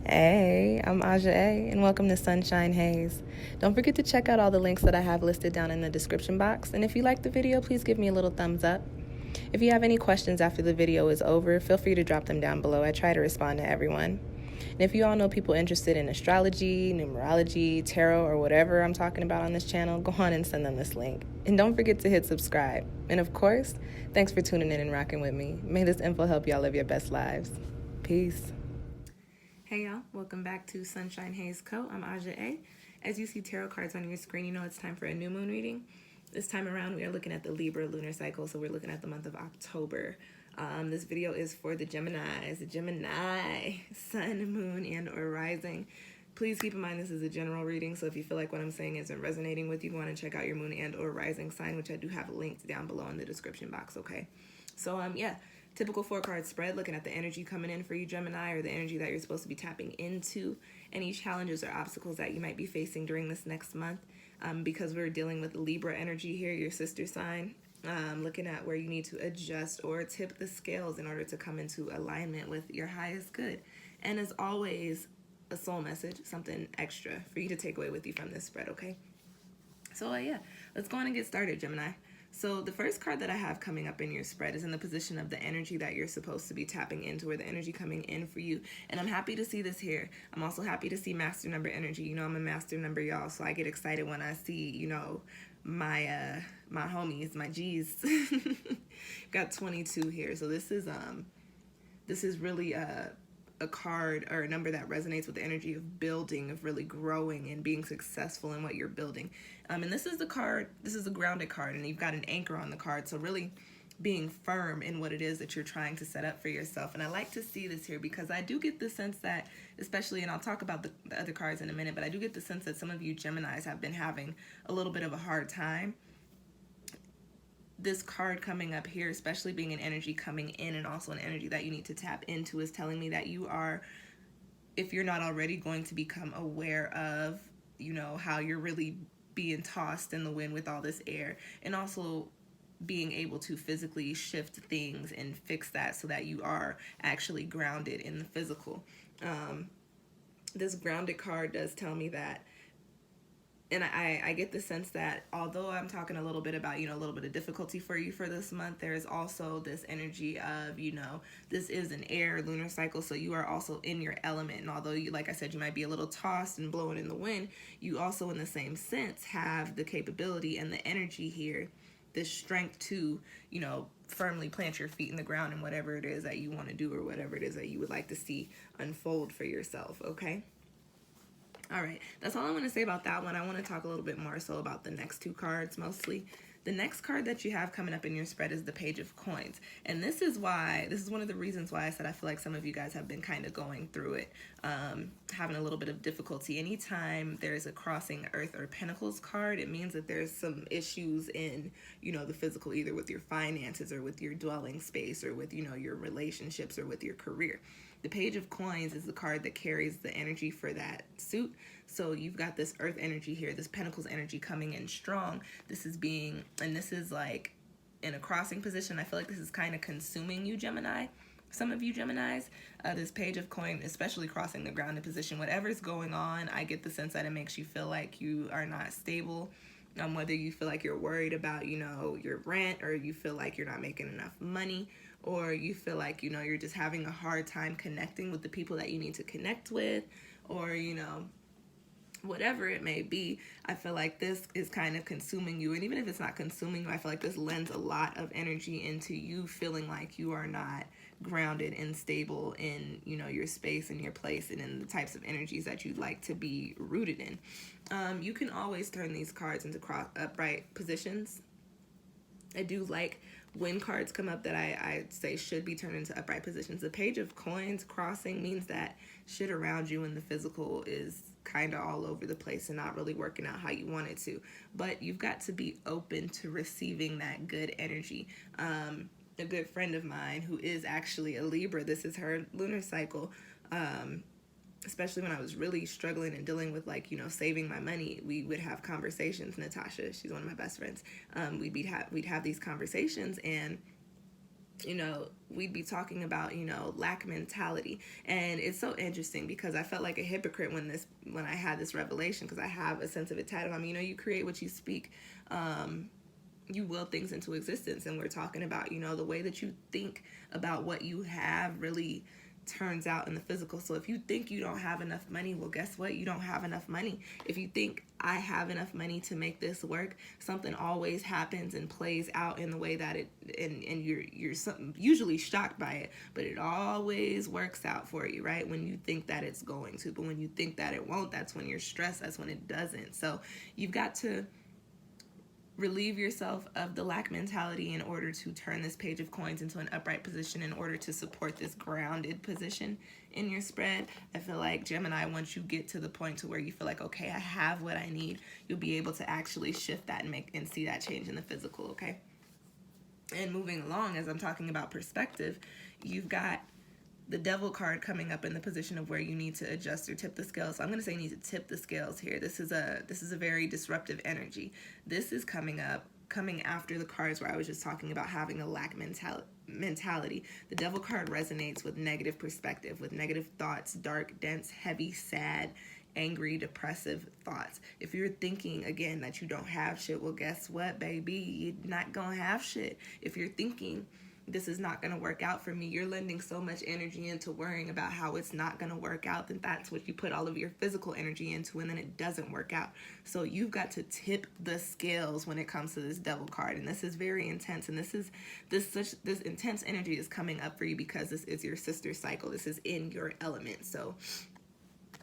Hey, I'm Aja A, and welcome to Sunshine Haze. Don't forget to check out all the links that I have listed down in the description box, and if you like the video, please give me a little thumbs up. If you have any questions after the video is over, feel free to drop them down below. I try to respond to everyone. And if you all know people interested in astrology, numerology, tarot, or whatever I'm talking about on this channel, go on and send them this link. And don't forget to hit subscribe. And of course, thanks for tuning in and rocking with me. May this info help y'all live your best lives. Peace. Hey y'all, welcome back to SunshinehazeCo. I'm Aja A. As you see tarot cards on your screen, you know it's time for a new moon reading. This time around, we are looking at the Libra Lunar cycle, so we're looking at the month of October. This video is for the Geminis, sun, moon, and or rising. Please keep in mind this is a general reading, so if you feel like what I'm saying isn't resonating with you, go on and check out your moon and or rising sign, which I do have linked down below in the description box, okay? So, typical 4-card spread, looking at the energy coming in for you, Gemini, or the energy that you're supposed to be tapping into, any challenges or obstacles that you might be facing during this next month. Because we're dealing with Libra energy here, your sister sign, looking at where you need to adjust or tip the scales in order to come into alignment with your highest good. And as always, a soul message, something extra for you to take away with you from this spread, okay? So, let's go on and get started, Gemini. So the first card that I have coming up in your spread is in the position of the energy that you're supposed to be tapping into, or the energy coming in for you. And I'm happy to see this here. I'm also happy to see master number energy. You know, I'm a master number, y'all, so I get excited when I see, you know, my my homies, my G's. Got 22 here. So this is really a card or a number that resonates with the energy of building, of really growing and being successful in what you're building. And this is a grounded card, and you've got an anchor on the card. So really being firm in what it is that you're trying to set up for yourself. And I like to see this here because I do get the sense that, especially, and I'll talk about the other cards in a minute, but I do get the sense that some of you Geminis have been having a little bit of a hard time. This card coming up here, especially being an energy coming in and also an energy that you need to tap into, is telling me that you are, if you're not already, going to become aware of, you know, how you're really being tossed in the wind with all this air, and also being able to physically shift things and fix that so that you are actually grounded in the physical. This grounded card does tell me that, and I get the sense that although I'm talking a little bit about, you know, a little bit of difficulty for you for this month, there is also this energy of, you know, this is an air lunar cycle, so you are also in your element. And although you, like I said, you might be a little tossed and blowing in the wind, you also in the same sense have the capability and the energy here, this strength to, you know, firmly plant your feet in the ground in whatever it is that you want to do, or whatever it is that you would like to see unfold for yourself, okay? All right, that's all I want to say about that one. I want to talk a little bit more so about the next 2 cards mostly. The next card that you have coming up in your spread is the Page of Coins. And this is one of the reasons why I said I feel like some of you guys have been kind of going through it, having a little bit of difficulty. Anytime there's a crossing Earth or Pentacles card, it means that there's some issues in, you know, the physical, either with your finances or with your dwelling space or with, you know, your relationships or with your career. The Page of Coins is the card that carries the energy for that suit. So you've got this Earth energy here, this Pentacles energy coming in strong. This is like in a crossing position. I feel like this is kind of consuming you, Gemini. Some of you Geminis, this Page of Coin, especially crossing the grounded position, whatever's going on, I get the sense that it makes you feel like you are not stable. Whether you feel like you're worried about, you know, your rent, or you feel like you're not making enough money, or you feel like, you know, you're just having a hard time connecting with the people that you need to connect with, or, you know, whatever it may be, I feel like this is kind of consuming you. And even if it's not consuming you, I feel like this lends a lot of energy into you feeling like you are not grounded and stable in, you know, your space and your place and in the types of energies that you'd like to be rooted in. You can always turn these cards into upright positions. I do like when cards come up that I say should be turned into upright positions. The Page of Coins crossing means that shit around you in the physical is kind of all over the place and not really working out how you want it to. But you've got to be open to receiving that good energy. A good friend of mine who is actually a Libra, this is her lunar cycle, especially when I was really struggling and dealing with, like, you know, saving my money, we would have conversations. Natasha, she's one of my best friends. We'd have these conversations, and we'd be talking about, lack mentality. And it's so interesting because I felt like a hypocrite when I had this revelation, because I have a sense of it titled on me. You create what you speak. You will things into existence. And we're talking about, the way that you think about what you have really turns out in the physical. So if you think you don't have enough money, well, guess what? You don't have enough money. If you think I have enough money to make this work, something always happens and plays out in the way that and you're usually shocked by it, but it always works out for you, right? When you think that it's going to, but when you think that it won't, that's when you're stressed. That's when it doesn't. So you've got to relieve yourself of the lack mentality in order to turn this page of coins into an upright position, in order to support this grounded position in your spread. I feel like, Gemini, once you get to the point to where you feel like, okay, I have what I need, you'll be able to actually shift that and see that change in the physical, okay? And moving along, as I'm talking about perspective, you've got the Devil card coming up in the position of where you need to adjust or tip the scales. So I'm going to say you need to tip the scales here. This is a very disruptive energy. This is coming after the cards where I was just talking about having a lack mentality. The Devil card resonates with negative perspective, with negative thoughts, dark, dense, heavy, sad, angry, depressive thoughts. If you're thinking, again, that you don't have shit, well, guess what, baby? You're not going to have shit. If you're thinking, this is not going to work out for me, you're lending so much energy into worrying about how it's not going to work out, then that's what you put all of your physical energy into, and then it doesn't work out. So you've got to tip the scales when it comes to this Devil card, and this is very intense, and this intense energy is coming up for you because this is your sister cycle. This is in your element. So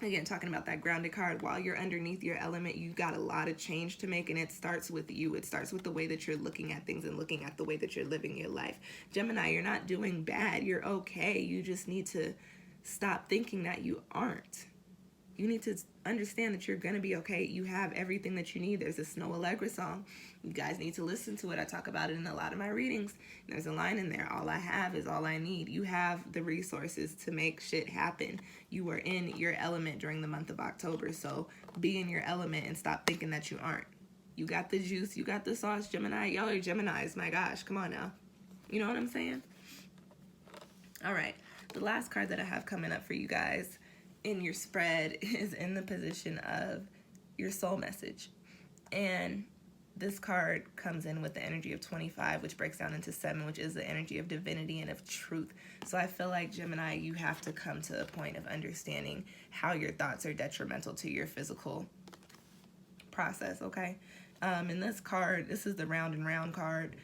again, talking about that grounded card, while you're underneath your element, you've got a lot of change to make, and it starts with you. It starts with the way that you're looking at things and looking at the way that you're living your life. Gemini, you're not doing bad. You're okay. You just need to stop thinking that you aren't. You need to understand that you're going to be okay. You have everything that you need. There's a Snow Allegra song. You guys need to listen to it. I talk about it in a lot of my readings. There's a line in there. All I have is all I need. You have the resources to make shit happen. You are in your element during the month of October. So be in your element and stop thinking that you aren't. You got the juice. You got the sauce, Gemini. Y'all are Geminis. My gosh. Come on now. You know what I'm saying? All right. The last card that I have coming up for you guys in your spread is in the position of your soul message. And this card comes in with the energy of 25, which breaks down into 7, which is the energy of divinity and of truth. So I feel like, Gemini, you have to come to a point of understanding how your thoughts are detrimental to your physical process, okay? In this card, this is the round and round card.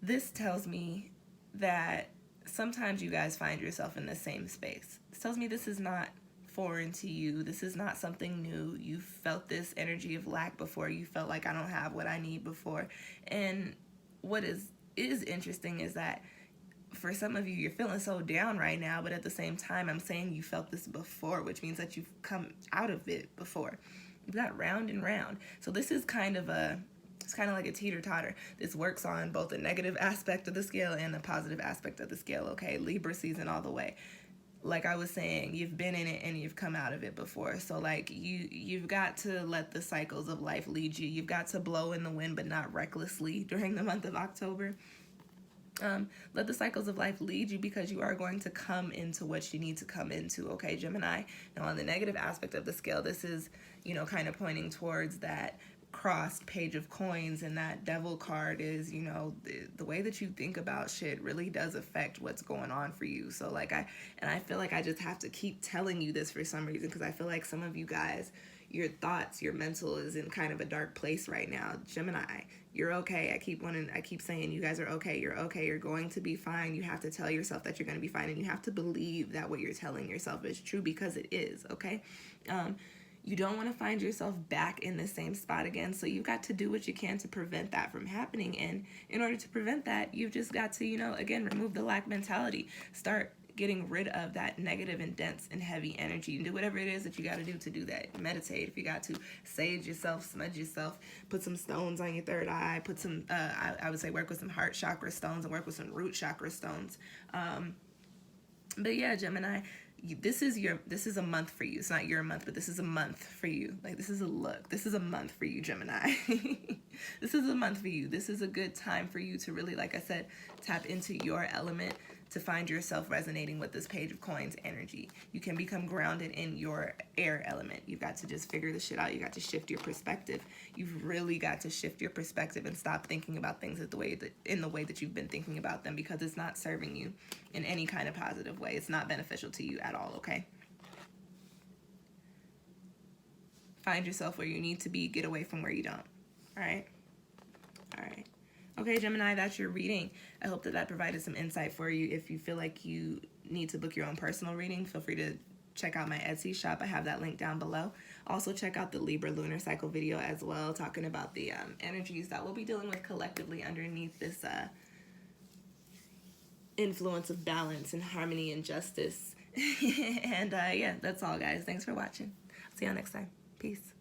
This tells me that sometimes you guys find yourself in the same space. This tells me this is not foreign to you. This is not something new. You felt this energy of lack before. You felt like, I don't have what I need before. And what is interesting is that for some of you, you're feeling so down right now, but at the same time, I'm saying you felt this before, which means that you've come out of it before. You've got round and round. So this is kind of like a teeter-totter. This works on both the negative aspect of the scale and the positive aspect of the scale, okay? Libra season all the way. Like I was saying, you've been in it and you've come out of it before. So like you've got to let the cycles of life lead you. You've got to blow in the wind, but not recklessly during the month of October. Let the cycles of life lead you, because you are going to come into what you need to come into, okay, Gemini? Now, on the negative aspect of the scale, this is, kind of pointing towards that crossed page of coins, and that Devil card is, the way that you think about shit really does affect what's going on for you. So like I feel like I just have to keep telling you this for some reason, because I feel like some of you guys, your thoughts, your mental is in kind of a dark place right now. Gemini, you're okay. I keep saying you guys are okay. You're okay. You're going to be fine. You have to tell yourself that you're going to be fine, and you have to believe that what you're telling yourself is true, because it is, okay? You don't want to find yourself back in the same spot again, so you've got to do what you can to prevent that from happening. And in order to prevent that, you've just got to, again, remove the lack mentality. Start getting rid of that negative and dense and heavy energy, and do whatever it is that you got to do that. Meditate if you got to. Sage yourself, smudge yourself, put some stones on your third eye, put some, I would say work with some heart chakra stones and work with some root chakra stones. But yeah, Gemini, this is a month for you. It's not your month, but this is a month for you. Like, this is a month for you, Gemini. this is a month for you. This is a good time for you to really, like I said, tap into your element, to find yourself resonating with this Page of Coins energy. You can become grounded in your air element. You've got to just figure this shit out. You got to shift your perspective. You've really got to shift your perspective and stop thinking about things in the way that you've been thinking about them, because it's not serving you in any kind of positive way. It's not beneficial to you at all, okay? Find yourself where you need to be. Get away from where you don't. All right? All right. Okay, Gemini, that's your reading. I hope that provided some insight for you. If you feel like you need to book your own personal reading, feel free to check out my Etsy shop. I have that link down below. Also, check out the Libra Lunar cycle video as well, talking about the energies that we'll be dealing with collectively underneath this influence of balance and harmony and justice. And yeah, that's all, guys. Thanks for watching. See y'all next time. Peace.